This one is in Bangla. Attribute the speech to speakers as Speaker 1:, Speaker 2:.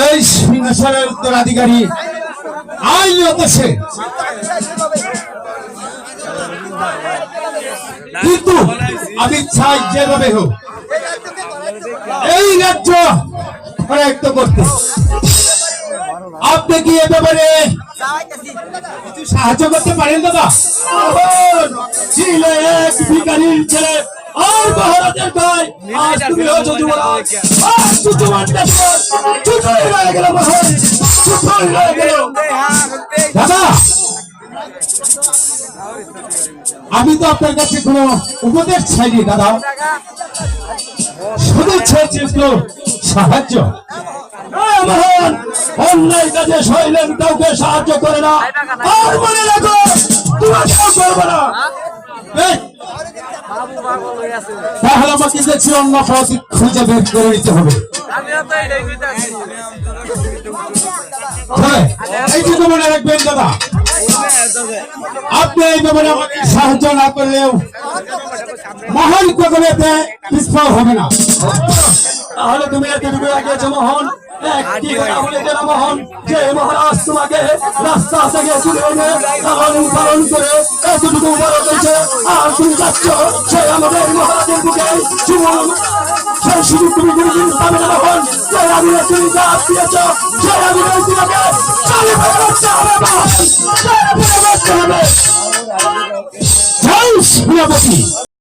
Speaker 1: এই সিংহাসনের উত্তরাধিকারী আইন দেশে, কিন্তু আমি চাই যেভাবে হোক এই রাজ্য করায়ত্ত করতে। আপনি কি এ ব্যাপারে কিছু সাহায্য করতে পারেন দাদা? ছিল এক ভিখারির ছেলে আর মহারাজের ভাই, আজ তুমি হচ্ছ যুবরাজ। দাদা, আমি তো আপনার কাছে কোনো উপদেশ চাইনি দাদা, শুধু চেয়েছি একটু সাহায্য। অন্যায় কাজে শৈলেন কাউকে সাহায্য করে না, আর মনে রাখো তোমাকেও করবো না। তাহলে আমাকে দেখছি অন্য পথ খুঁজে বের করে নিতে হবে। এই যে মনে রাখবেন দাদা, আপনি এই ব্যাপারে আমাকে সাহায্য না করলেও মহান প্রকল্পে বিস্ফোরণ হবে না। তাহলে তুমি এতটুকু আগিয়েছ মোহন, একটি কথা বলে যেন মোহন, যে মহারাজ তোমাকে রাস্তা থেকে তুলে এনে লালন পালন করে এতটুকু বড় করেছে, আর তুমি যাচ্ছ সে আমাদের মহারাজের বুকে জীবন, সেই সুযোগ তুমি কোনদিন পাবে না মোহন। যে আমি তুমি যা দিয়েছ সে আমি তোমাকে চালিয়ে করতে হবে মোহন, করতে হবে। জয় সেনাপতি।